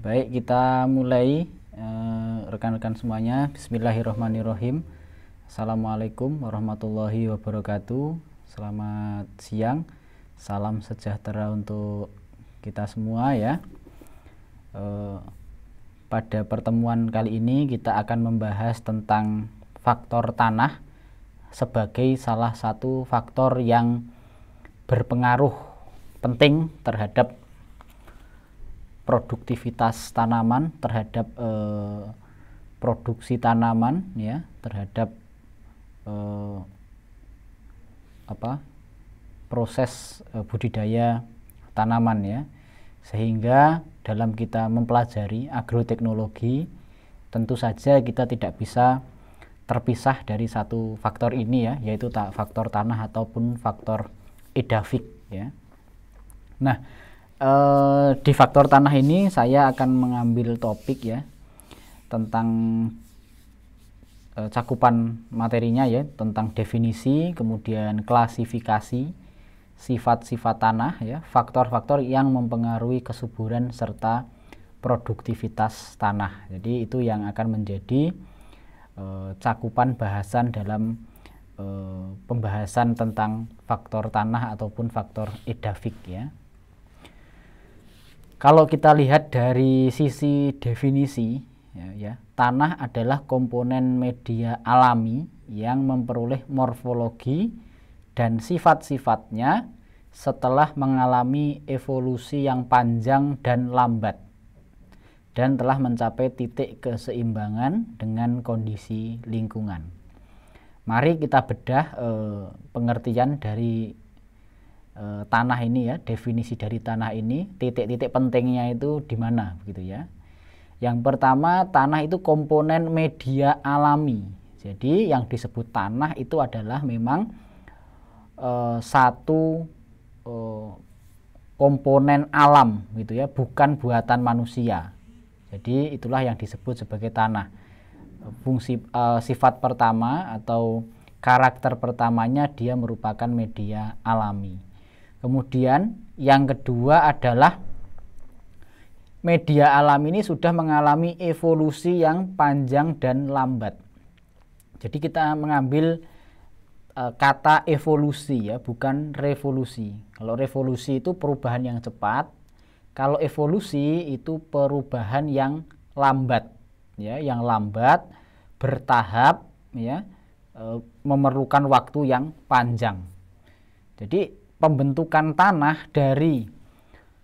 Baik, kita mulai rekan-rekan semuanya. Bismillahirrahmanirrahim. Assalamualaikum warahmatullahi wabarakatuh. Selamat siang. Salam sejahtera untuk kita semua ya. Pada pertemuan kali ini kita akan membahas tentang faktor tanah sebagai salah satu faktor yang berpengaruh penting terhadap produktivitas tanaman, terhadap produksi tanaman ya, terhadap proses budidaya tanaman ya. Sehingga dalam kita mempelajari agroteknologi, tentu saja kita tidak bisa terpisah dari satu faktor ini ya, yaitu faktor tanah ataupun faktor edafik ya. Nah, di faktor tanah ini saya akan mengambil topik ya tentang cakupan materinya ya, tentang definisi, kemudian klasifikasi sifat-sifat tanah ya, faktor-faktor yang mempengaruhi kesuburan serta produktivitas tanah. Jadi itu yang akan menjadi cakupan bahasan dalam pembahasan tentang faktor tanah ataupun faktor edafik ya. Kalau kita lihat dari sisi definisi ya, tanah adalah komponen media alami yang memperoleh morfologi dan sifat-sifatnya setelah mengalami evolusi yang panjang dan lambat dan telah mencapai titik keseimbangan dengan kondisi lingkungan. Mari kita bedah pengertian dari tanah ini ya, definisi dari tanah ini, titik-titik pentingnya itu di mana begitu ya. Yang pertama, tanah itu komponen media alami. Jadi yang disebut tanah itu adalah memang satu komponen alam gitu ya, bukan buatan manusia. Jadi itulah yang disebut sebagai tanah. Fungsi sifat pertama atau karakter pertamanya, dia merupakan media alami. Kemudian yang kedua adalah media alam ini sudah mengalami evolusi yang panjang dan lambat. Jadi kita mengambil kata evolusi ya, bukan revolusi. Kalau revolusi itu perubahan yang cepat, kalau evolusi itu perubahan yang lambat ya, yang lambat, bertahap ya, memerlukan waktu yang panjang. Jadi pembentukan tanah dari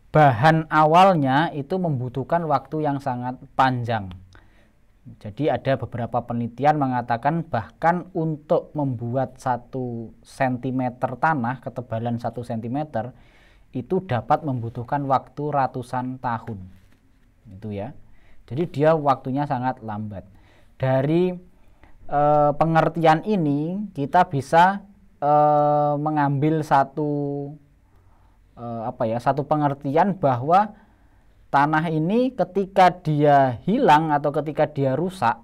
bahan awalnya itu membutuhkan waktu yang sangat panjang. Jadi ada beberapa penelitian mengatakan bahkan untuk membuat 1 cm tanah, ketebalan 1 cm itu dapat membutuhkan waktu ratusan tahun. Itu ya. Jadi dia waktunya sangat lambat. Dari pengertian ini kita bisa mengambil satu pengertian bahwa tanah ini ketika dia hilang atau ketika dia rusak,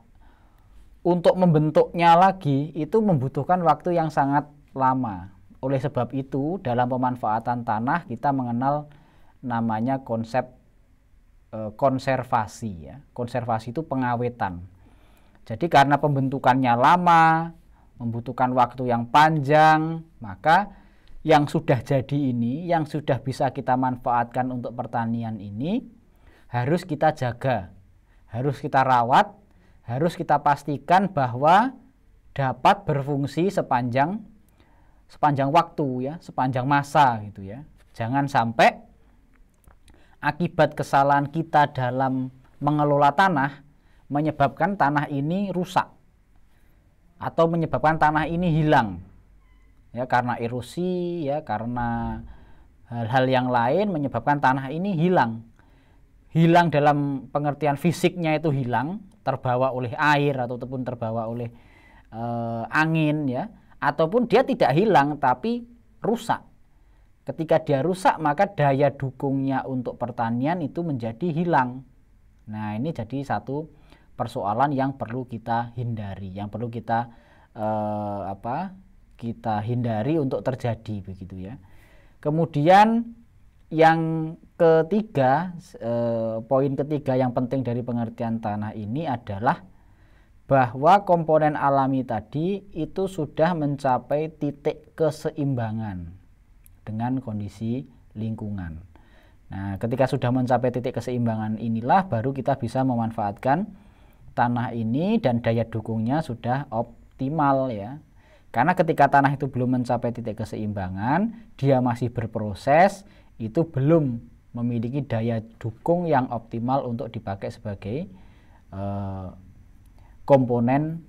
untuk membentuknya lagi itu membutuhkan waktu yang sangat lama. Oleh sebab itu dalam pemanfaatan tanah kita mengenal namanya konsep konservasi ya. Konservasi itu pengawetan. Jadi karena pembentukannya lama, membutuhkan waktu yang panjang, maka yang sudah jadi ini, yang sudah bisa kita manfaatkan untuk pertanian ini harus kita jaga, harus kita rawat, harus kita pastikan bahwa dapat berfungsi sepanjang waktu ya, sepanjang masa gitu ya. Jangan sampai akibat kesalahan kita dalam mengelola tanah menyebabkan tanah ini rusak atau menyebabkan tanah ini hilang ya, karena erosi ya, karena hal-hal yang lain menyebabkan tanah ini hilang dalam pengertian fisiknya, itu hilang, terbawa oleh air ataupun terbawa oleh angin ya, ataupun dia tidak hilang tapi rusak. Ketika dia rusak maka daya dukungnya untuk pertanian itu menjadi hilang. Nah, ini jadi satu persoalan yang perlu kita hindari, yang perlu kita hindari untuk terjadi begitu ya. Kemudian yang ketiga, poin ketiga yang penting dari pengertian tanah ini adalah bahwa komponen alami tadi itu sudah mencapai titik keseimbangan dengan kondisi lingkungan. Nah, ketika sudah mencapai titik keseimbangan inilah baru kita bisa memanfaatkan tanah ini dan daya dukungnya sudah optimal ya. Karena ketika tanah itu belum mencapai titik keseimbangan, dia masih berproses, itu belum memiliki daya dukung yang optimal untuk dipakai sebagai komponen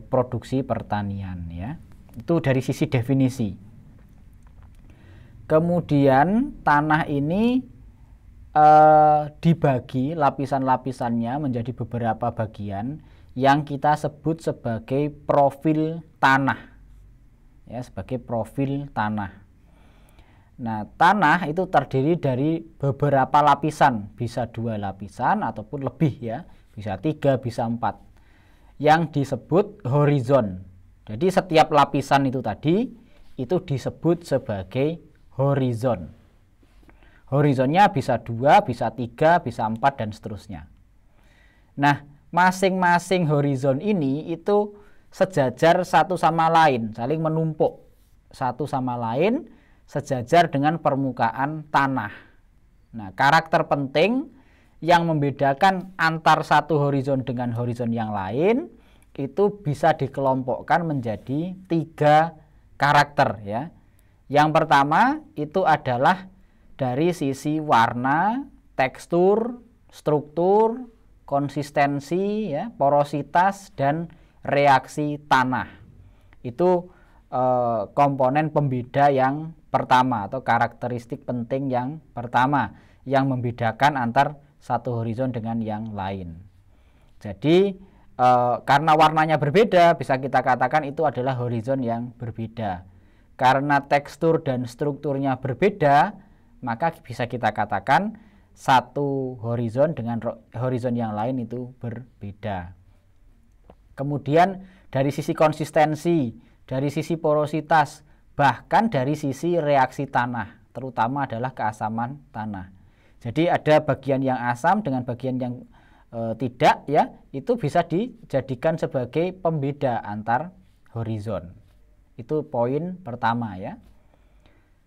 produksi pertanian ya. Itu dari sisi definisi. Kemudian tanah ini dibagi lapisan-lapisannya menjadi beberapa bagian yang kita sebut sebagai profil tanah ya, sebagai profil tanah. Nah, tanah itu terdiri dari beberapa lapisan, bisa 2 lapisan ataupun lebih ya, bisa 3, bisa 4, yang disebut horizon. Jadi setiap lapisan itu tadi itu disebut sebagai horizon. Horizonnya bisa 2, bisa 3, bisa 4 dan seterusnya. Nah, masing-masing horizon ini itu sejajar satu sama lain, saling menumpuk satu sama lain, sejajar dengan permukaan tanah. Nah, karakter penting yang membedakan antar satu horizon dengan horizon yang lain itu bisa dikelompokkan menjadi 3 karakter ya. Yang pertama itu adalah dari sisi warna, tekstur, struktur, konsistensi ya, porositas dan reaksi tanah. Itu komponen pembeda yang pertama atau karakteristik penting yang pertama yang membedakan antar satu horizon dengan yang lain. Jadi karena warnanya berbeda, bisa kita katakan itu adalah horizon yang berbeda. Karena tekstur dan strukturnya berbeda, maka bisa kita katakan satu horizon dengan horizon yang lain itu berbeda. Kemudian dari sisi konsistensi, dari sisi porositas, bahkan dari sisi reaksi tanah, terutama adalah keasaman tanah. Jadi ada bagian yang asam dengan bagian yang tidak ya, itu bisa dijadikan sebagai pembeda antar horizon. Itu poin pertama ya.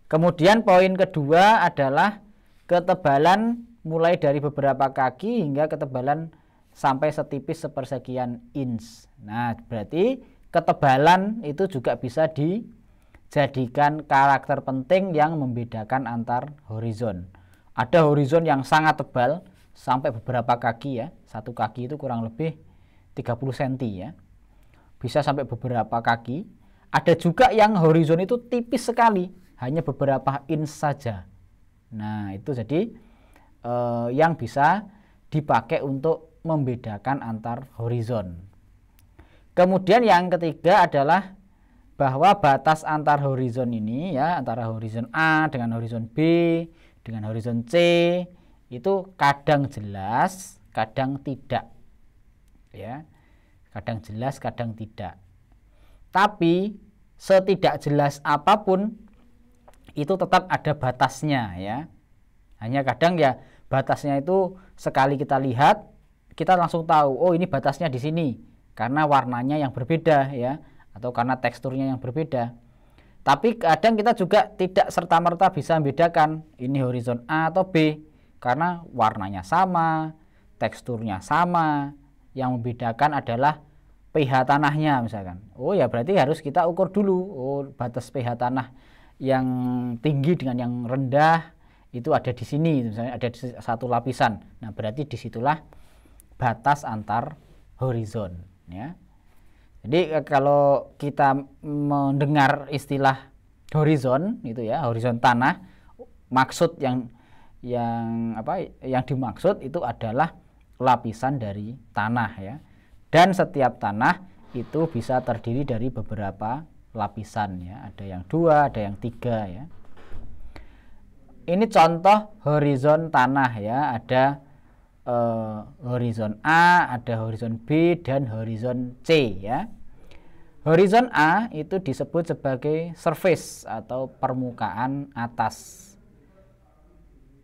Kemudian poin kedua adalah ketebalan mulai dari beberapa kaki hingga ketebalan sampai setipis sepersekian inch. Nah, berarti ketebalan itu juga bisa dijadikan karakter penting yang membedakan antar horizon. Ada horizon yang sangat tebal sampai beberapa kaki ya. Satu kaki itu kurang lebih 30 cm ya. Bisa sampai beberapa kaki. Ada juga yang horizon itu tipis sekali, hanya beberapa inch saja. Nah, itu jadi yang bisa dipakai untuk membedakan antar horizon. Kemudian yang ketiga adalah bahwa batas antar horizon ini ya, antara horizon A dengan horizon B dengan horizon C itu kadang jelas, kadang tidak. Ya. Kadang jelas, kadang tidak. Tapi setidak jelas apapun itu tetap ada batasnya ya. Hanya kadang ya batasnya itu sekali kita lihat kita langsung tahu, oh ini batasnya di sini karena warnanya yang berbeda ya, atau karena teksturnya yang berbeda. Tapi kadang kita juga tidak serta-merta bisa membedakan ini horizon A atau B karena warnanya sama, teksturnya sama. Yang membedakan adalah pH tanahnya misalkan. Oh ya berarti harus kita ukur dulu, oh batas pH tanah yang tinggi dengan yang rendah itu ada di sini, misalnya ada di satu lapisan. Nah berarti disitulah batas antar horizon ya. Jadi kalau kita mendengar istilah horizon itu ya, horizon tanah, maksud yang dimaksud itu adalah lapisan dari tanah ya. Dan setiap tanah itu bisa terdiri dari beberapa lapisan ya. Ada yang 2, ada yang 3 ya. Ini contoh horizon tanah ya. Ada horizon A, ada horizon B dan horizon C ya. Horizon A itu disebut sebagai surface atau permukaan atas.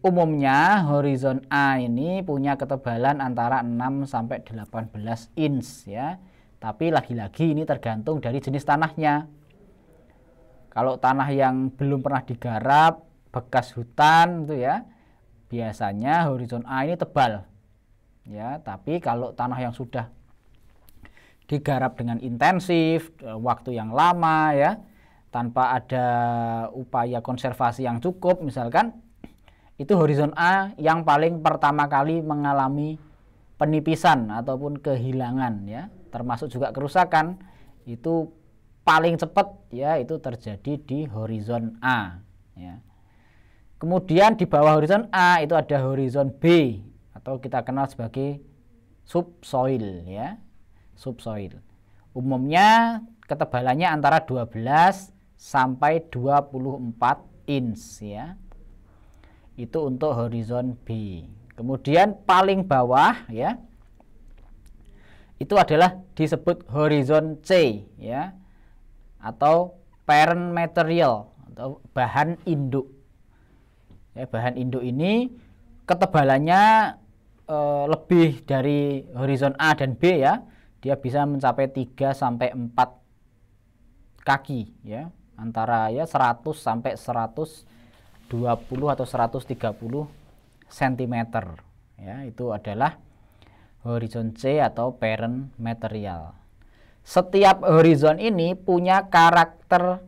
umumnya horizon A ini punya ketebalan antara 6 sampai 18 inch ya. Tapi lagi-lagi ini tergantung dari jenis tanahnya. Kalau tanah yang belum pernah digarap, bekas hutan itu ya, biasanya horizon A ini tebal. Ya, tapi kalau tanah yang sudah digarap dengan intensif, waktu yang lama ya, tanpa ada upaya konservasi yang cukup misalkan, itu horizon A yang paling pertama kali mengalami penipisan ataupun kehilangan ya, termasuk juga kerusakan. Itu paling cepat ya, itu terjadi di horizon A ya. Kemudian di bawah horizon A itu ada horizon B atau kita kenal sebagai subsoil ya. Subsoil. Umumnya ketebalannya antara 12 sampai 24 inch ya. Itu untuk horizon B. Kemudian paling bawah ya, itu adalah disebut horizon C ya, atau parent material atau bahan induk ya. Bahan induk ini ketebalannya lebih dari horizon A dan B ya. Dia bisa mencapai 3 sampai 4 kaki ya, antara ya 100 sampai 120 atau 130 cm ya. Itu adalah horizon C atau parent material. Setiap horizon ini punya karakter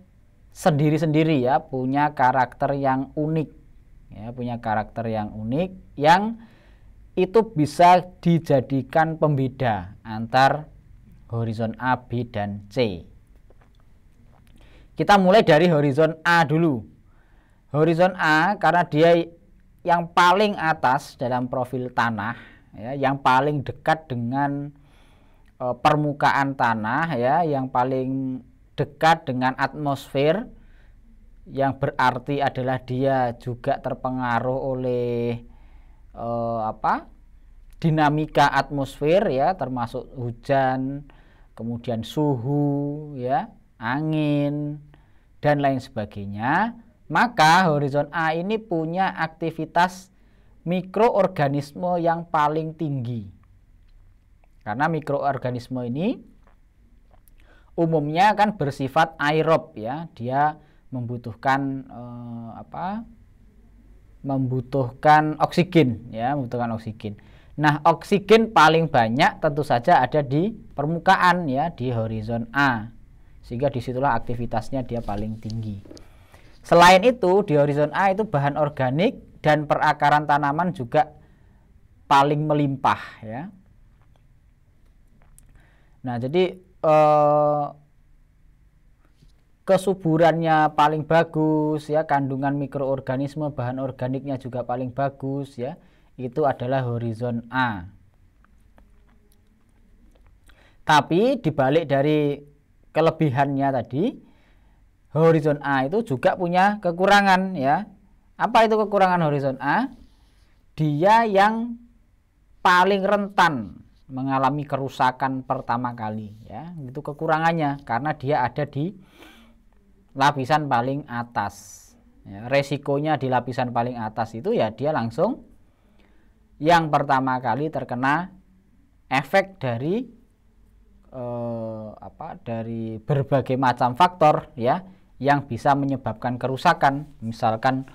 sendiri-sendiri ya, punya karakter yang unik ya, punya karakter yang unik yang itu bisa dijadikan pembeda antar horizon A, B, dan C. Kita mulai dari horizon A dulu. Horizon A karena dia yang paling atas dalam profil tanah ya, yang paling dekat dengan permukaan tanah ya, yang paling dekat dengan atmosfer, yang berarti adalah dia juga terpengaruh oleh dinamika atmosfer ya, termasuk hujan, kemudian suhu ya, angin dan lain sebagainya. Maka horizon A ini punya aktivitas mikroorganisme yang paling tinggi. Karena mikroorganisme ini umumnya kan bersifat aerob ya, dia membutuhkan membutuhkan oksigen ya, membutuhkan oksigen. Nah, oksigen paling banyak tentu saja ada di permukaan ya, di horizon A. Sehingga disitulah aktivitasnya dia paling tinggi. Selain itu di horizon A itu bahan organik dan perakaran tanaman juga paling melimpah ya. Nah, jadi kesuburannya paling bagus ya, kandungan mikroorganisme bahan organiknya juga paling bagus ya, itu adalah horizon A. Tapi dibalik dari kelebihannya tadi, horizon A itu juga punya kekurangan ya. Apa itu kekurangan horizon A? Dia yang paling rentan mengalami kerusakan pertama kali ya. Itu kekurangannya karena dia ada di lapisan paling atas ya. Resikonya di lapisan paling atas itu ya, dia langsung yang pertama kali terkena efek dari dari berbagai macam faktor ya, yang bisa menyebabkan kerusakan. Misalkan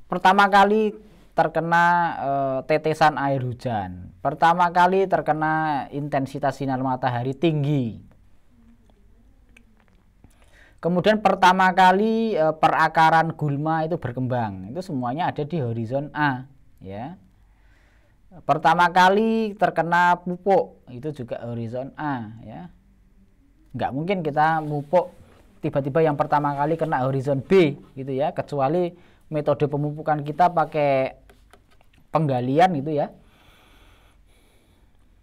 pertama kali terkena tetesan air hujan, pertama kali terkena intensitas sinar matahari tinggi, kemudian pertama kali perakaran gulma itu berkembang, itu semuanya ada di horizon A ya. Pertama kali terkena pupuk itu juga horizon A ya. Nggak mungkin kita pupuk tiba-tiba yang pertama kali kena horizon B gitu ya, kecuali metode pemupukan kita pakai penggalian gitu ya,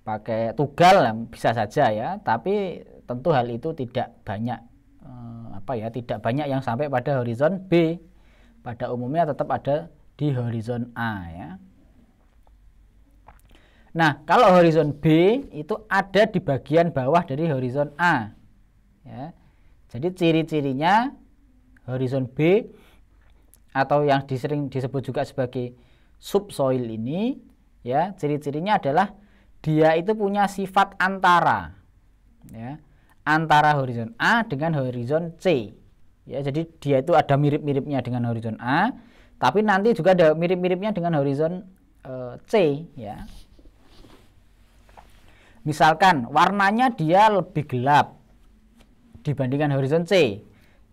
pakai tugal bisa saja ya, tapi tentu hal itu tidak banyak tidak banyak yang sampai pada horizon B. Pada umumnya tetap ada di horizon A ya. Nah, kalau horizon B itu ada di bagian bawah dari horizon A ya. Jadi ciri-cirinya horizon B atau yang sering disebut juga sebagai subsoil ini, ya, ciri-cirinya adalah dia itu punya sifat antara, ya, antara horizon A dengan horizon C. Ya, jadi dia itu ada mirip-miripnya dengan horizon A, tapi nanti juga ada mirip-miripnya dengan horizon C, ya. Misalkan warnanya dia lebih gelap dibandingkan horizon C,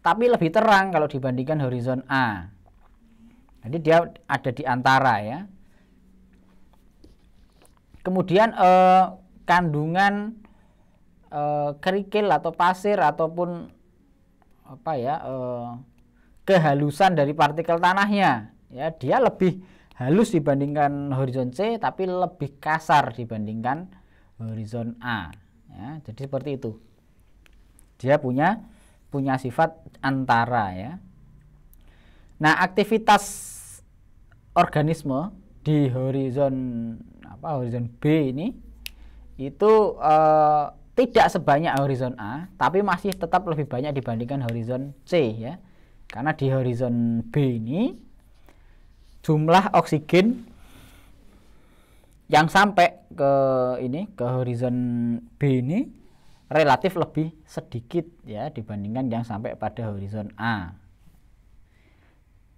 tapi lebih terang kalau dibandingkan horizon A. Jadi dia ada di antara, ya. Kemudian kandungan kerikil atau pasir ataupun apa ya, kehalusan dari partikel tanahnya, ya, dia lebih halus dibandingkan horizon C, tapi lebih kasar dibandingkan horizon A, ya. Jadi seperti itu. Dia punya sifat antara, ya. Nah, aktivitas organisme di horizon B ini itu tidak sebanyak horizon A, tapi masih tetap lebih banyak dibandingkan horizon C, ya. Karena di horizon B ini jumlah oksigen yang sampai ke horizon B ini relatif lebih sedikit, ya, dibandingkan yang sampai pada horizon A.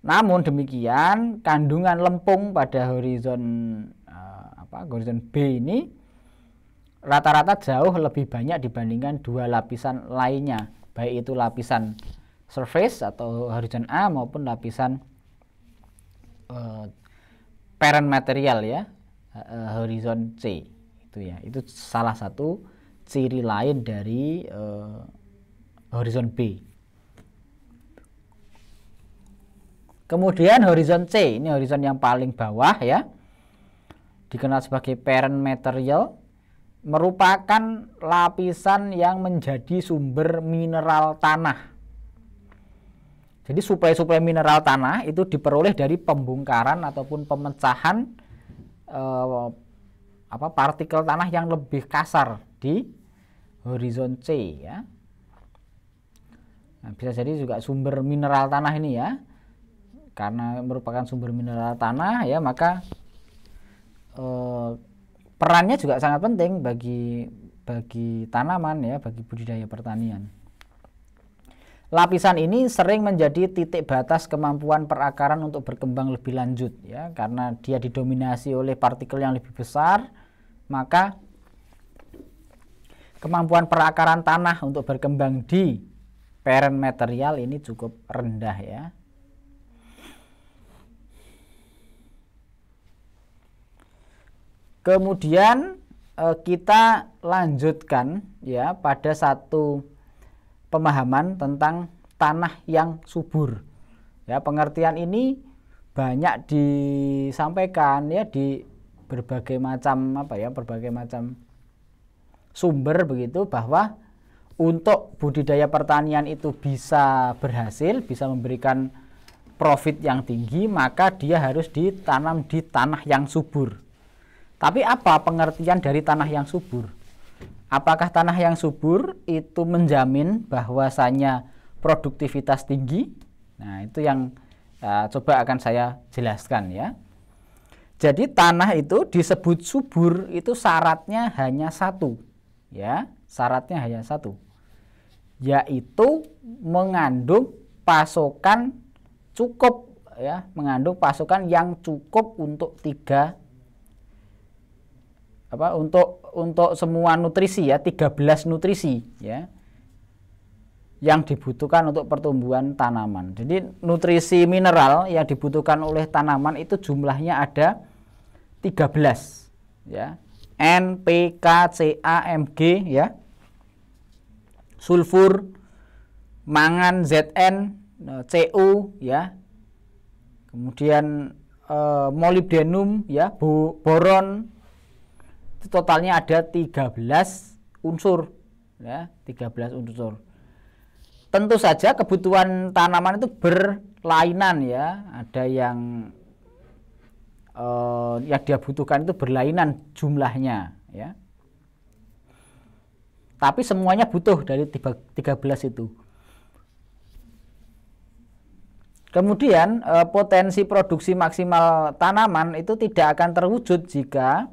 Namun demikian, kandungan lempung pada horizon horizon B ini rata-rata jauh lebih banyak dibandingkan dua lapisan lainnya, baik itu lapisan surface atau horizon A maupun lapisan parent material, ya, horizon C. Itu, ya, itu salah satu ciri lain dari horizon B. Kemudian horizon C, ini horizon yang paling bawah, ya, dikenal sebagai parent material, merupakan lapisan yang menjadi sumber mineral tanah. Jadi suplai mineral tanah itu diperoleh dari pembongkaran ataupun pemecahan partikel tanah yang lebih kasar di horizon C, ya. Nah, bisa jadi juga sumber mineral tanah ini, ya. Karena merupakan sumber mineral tanah, ya, maka perannya juga sangat penting bagi tanaman, ya, bagi budidaya pertanian. Lapisan ini sering menjadi titik batas kemampuan perakaran untuk berkembang lebih lanjut, ya, karena dia didominasi oleh partikel yang lebih besar, maka kemampuan perakaran tanah untuk berkembang di parent material ini cukup rendah, ya. Kemudian kita lanjutkan, ya, pada satu pemahaman tentang tanah yang subur. Ya, pengertian ini banyak disampaikan, ya, di berbagai macam berbagai macam sumber begitu, bahwa untuk budidaya pertanian itu bisa berhasil, bisa memberikan profit yang tinggi, maka dia harus ditanam di tanah yang subur. Tapi apa pengertian dari tanah yang subur? Apakah tanah yang subur itu menjamin bahwasanya produktivitas tinggi? Nah, itu yang coba akan saya jelaskan, ya. Jadi tanah itu disebut subur itu syaratnya hanya satu, ya, syaratnya hanya satu, yaitu mengandung pasokan cukup, ya, mengandung pasokan yang cukup untuk untuk semua nutrisi, ya, 13 nutrisi, ya, yang dibutuhkan untuk pertumbuhan tanaman. Jadi nutrisi mineral yang dibutuhkan oleh tanaman itu jumlahnya ada 13, ya. N, P, K, C, A, M, G, ya. Sulfur, mangan, Zn, Cu, ya. Kemudian molybdenum, ya, boron. Totalnya ada 13 unsur, ya, 13 unsur. Tentu saja kebutuhan tanaman itu berlainan, ya. Ada yang dia butuhkan itu berlainan jumlahnya, ya. Tapi semuanya butuh dari 13 itu. Kemudian potensi produksi maksimal tanaman itu tidak akan terwujud jika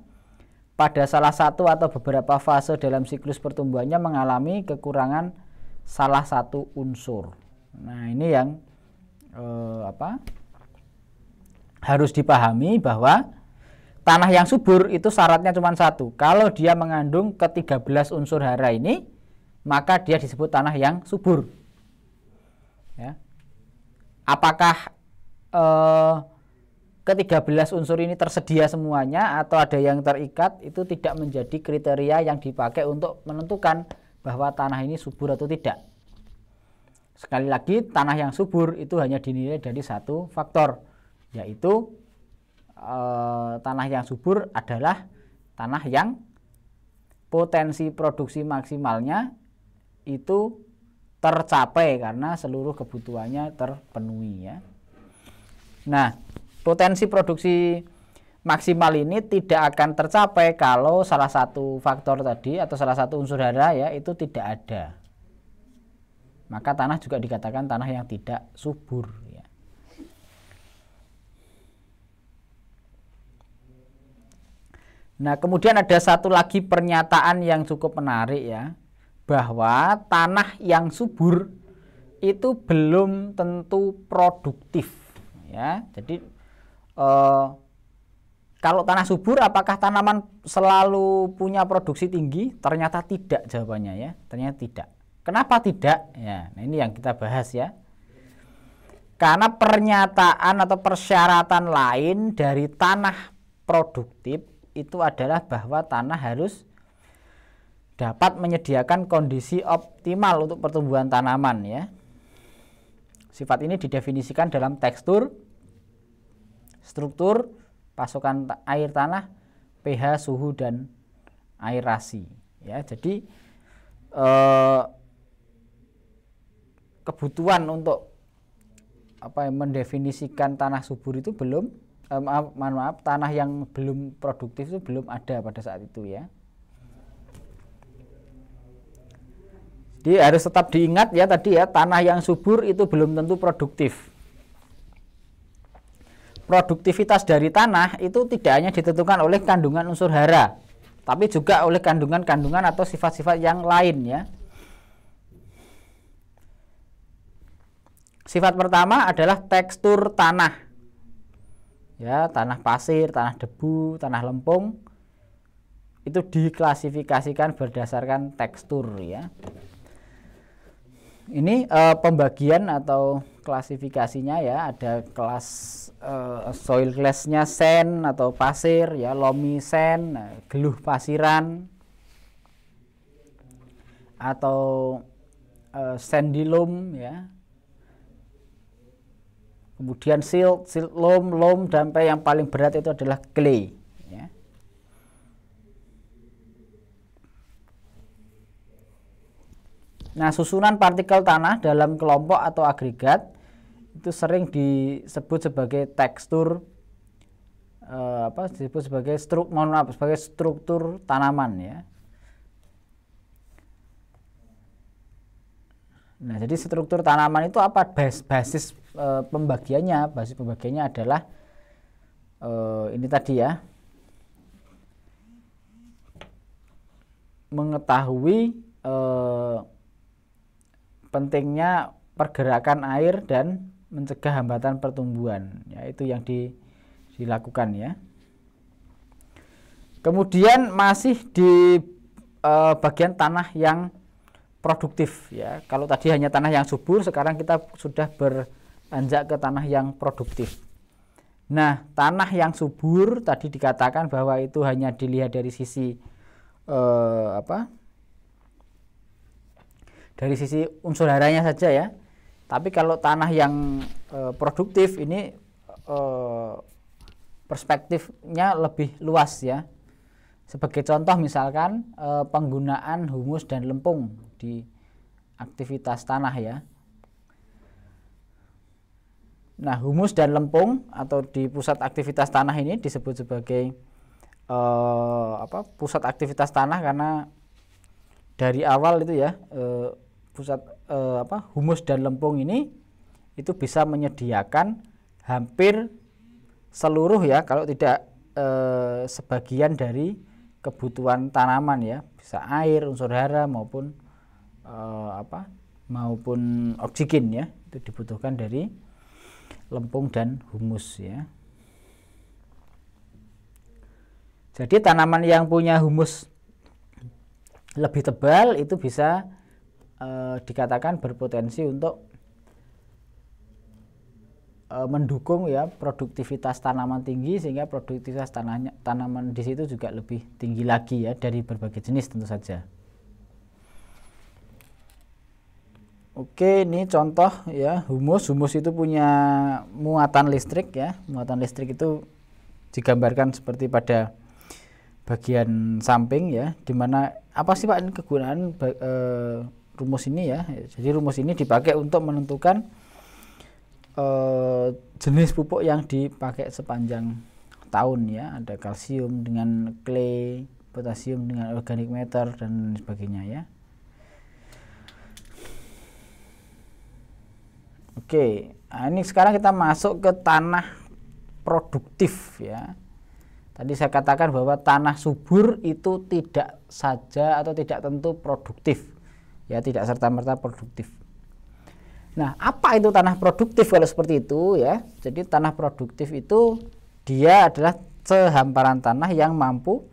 pada salah satu atau beberapa fase dalam siklus pertumbuhannya mengalami kekurangan salah satu unsur. Nah, ini yang harus dipahami, bahwa tanah yang subur itu syaratnya cuma satu. Kalau dia mengandung ke-13 unsur hara ini, maka dia disebut tanah yang subur. Ya. Apakah ke-13 unsur ini tersedia semuanya atau ada yang terikat, itu tidak menjadi kriteria yang dipakai untuk menentukan bahwa tanah ini subur atau tidak. Sekali lagi, tanah yang subur itu hanya dinilai dari satu faktor, yaitu tanah yang subur adalah tanah yang potensi produksi maksimalnya itu tercapai karena seluruh kebutuhannya terpenuhi, ya. Nah, potensi produksi maksimal ini tidak akan tercapai kalau salah satu faktor tadi atau salah satu unsur hara, ya, itu tidak ada. Maka tanah juga dikatakan tanah yang tidak subur, ya. Nah, kemudian ada satu lagi pernyataan yang cukup menarik, ya, bahwa tanah yang subur itu belum tentu produktif, ya. Jadi kalau tanah subur, apakah tanaman selalu punya produksi tinggi? Ternyata tidak jawabannya, ya. Ternyata tidak. Kenapa tidak? Ya, nah ini yang kita bahas, ya. Karena pernyataan atau persyaratan lain dari tanah produktif itu adalah bahwa tanah harus dapat menyediakan kondisi optimal untuk pertumbuhan tanaman, ya. Sifat ini didefinisikan dalam tekstur, struktur, pasokan air tanah, pH, suhu, dan aerasi, ya. Jadi kebutuhan untuk mendefinisikan tanah subur itu belum tanah yang belum produktif itu belum ada pada saat itu, ya. Jadi harus tetap diingat, ya, tadi, ya, tanah yang subur itu belum tentu produktif. Produktivitas dari tanah itu tidak hanya ditentukan oleh kandungan unsur hara, tapi juga oleh kandungan-kandungan atau sifat-sifat yang lain, ya. Sifat pertama adalah tekstur tanah, ya. Tanah pasir, tanah debu, tanah lempung itu diklasifikasikan berdasarkan tekstur, ya. Ini pembagian atau klasifikasinya, ya. Ada kelas soil class-nya sand atau pasir, ya, loamy sand, geluh pasiran, atau sandy loam, ya. Kemudian silt loam, sampai yang paling berat itu adalah clay, ya. Nah, susunan partikel tanah dalam kelompok atau agregat itu sering disebut sebagai tekstur, disebut sebagai sebagai struktur tanaman, ya. Nah, jadi struktur tanaman itu apa? Basis pembagiannya adalah ini tadi, ya, mengetahui pentingnya pergerakan air dan mencegah hambatan pertumbuhan, ya, itu yang dilakukan, ya. Kemudian masih di bagian tanah yang produktif, ya. Kalau tadi hanya tanah yang subur, sekarang kita sudah beranjak ke tanah yang produktif. Nah, tanah yang subur tadi dikatakan bahwa itu hanya dilihat dari sisi dari sisi unsur haranya saja, ya. Tapi kalau tanah yang produktif ini perspektifnya lebih luas, ya. Sebagai contoh misalkan penggunaan humus dan lempung di aktivitas tanah, ya. Nah, humus dan lempung atau di pusat aktivitas tanah ini disebut sebagai pusat aktivitas tanah karena dari awal itu, ya, pusat humus dan lempung ini itu bisa menyediakan hampir seluruh ya, kalau tidak sebagian dari kebutuhan tanaman ya, bisa air, unsur hara maupun maupun oksigen ya, itu dibutuhkan dari lempung dan humus ya. Jadi tanaman yang punya humus lebih tebal itu bisa dikatakan berpotensi untuk mendukung ya produktivitas tanaman tinggi, sehingga produktivitas tanaman di situ juga lebih tinggi lagi ya, dari berbagai jenis tentu saja. Oke, ini contoh ya, humus. Humus itu punya muatan listrik ya. Muatan listrik itu digambarkan seperti pada bagian samping ya, dimana apa sih Pak ini kegunaan rumus ini ya. Jadi rumus ini dipakai untuk menentukan jenis pupuk yang dipakai sepanjang tahun ya. Ada kalsium dengan clay, potasium dengan organic matter dan sebagainya ya. Oke, nah ini sekarang kita masuk ke tanah produktif ya. Tadi saya katakan bahwa tanah subur itu tidak saja atau tidak tentu produktif ya, tidak serta-merta produktif. Nah, apa itu tanah produktif kalau seperti itu ya? Jadi tanah produktif itu dia adalah sehamparan tanah yang mampu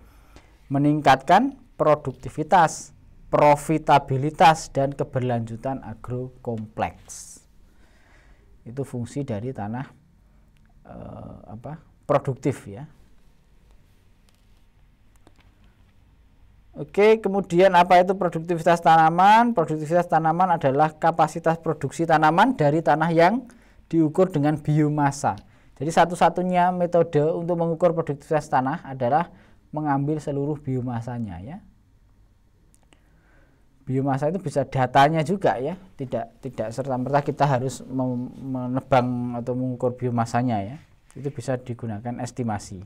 meningkatkan produktivitas, profitabilitas dan keberlanjutan agrokompleks. Itu fungsi dari tanah produktif ya. Oke, kemudian apa itu produktivitas tanaman? Produktivitas tanaman adalah kapasitas produksi tanaman dari tanah yang diukur dengan biomasa. Jadi satu-satunya metode untuk mengukur produktivitas tanah adalah mengambil seluruh biomasanya ya. Biomasa itu bisa datanya juga ya, tidak serta-merta kita harus menebang atau mengukur biomasanya ya. Itu bisa digunakan estimasi.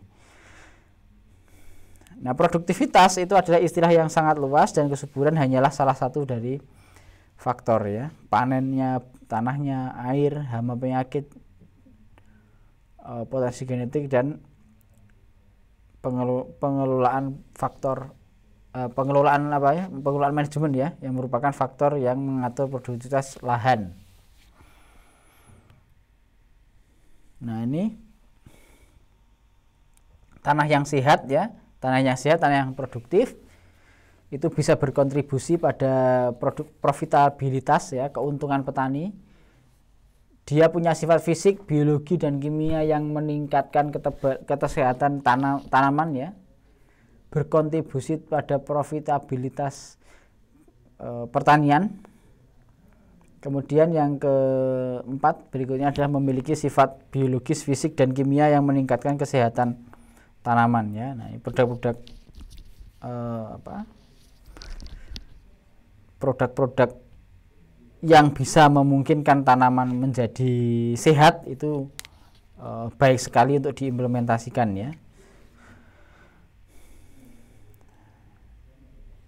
Nah, produktivitas itu adalah istilah yang sangat luas dan kesuburan hanyalah salah satu dari faktor ya. Panennya, tanahnya, air, hama penyakit, potensi genetik dan pengelolaan faktor pengelolaan manajemen ya, yang merupakan faktor yang mengatur produktivitas lahan. Nah, ini tanah yang sehat ya, tanah yang produktif itu bisa berkontribusi pada profitabilitas ya, keuntungan petani. Dia punya sifat fisik, biologi dan kimia yang meningkatkan kesehatan tanaman ya, berkontribusi pada profitabilitas pertanian. Kemudian yang keempat berikutnya adalah memiliki sifat biologis, fisik dan kimia yang meningkatkan kesehatan tanaman ya. Nah, ini produk-produk yang bisa memungkinkan tanaman menjadi sehat itu baik sekali untuk diimplementasikan ya.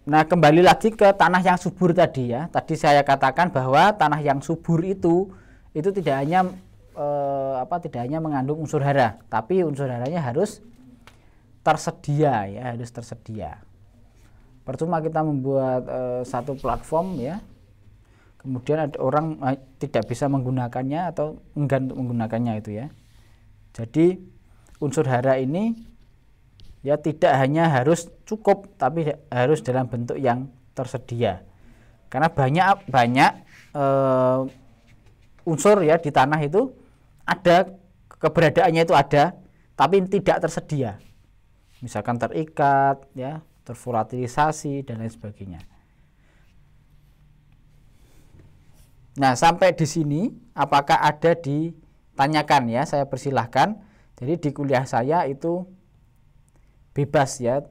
Nah, kembali lagi ke tanah yang subur tadi ya. Tadi saya katakan bahwa tanah yang subur itu tidak hanya mengandung unsur hara, tapi unsur haranya harus tersedia ya, harus tersedia. Percuma kita membuat satu platform ya, kemudian ada orang tidak bisa menggunakannya atau enggan untuk menggunakannya itu ya. Jadi unsur hara ini ya tidak hanya harus cukup, tapi harus dalam bentuk yang tersedia. Karena banyak unsur ya di tanah itu ada, keberadaannya itu ada, tapi tidak tersedia. Misalkan terikat ya, tervolatilisasi dan lain sebagainya. Nah, sampai di sini apakah ada ditanyakan ya, saya persilahkan. Jadi di kuliah saya itu bebas ya,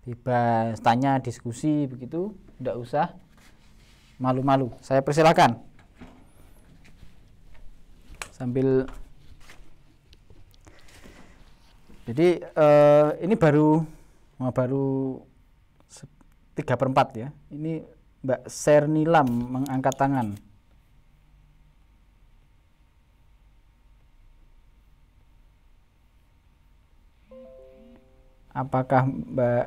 bebas tanya, diskusi begitu, tidak usah malu-malu. Saya persilahkan. Sambil jadi ini baru 3/4 ya. Ini Mbak Sernilam mengangkat tangan. Apakah Mbak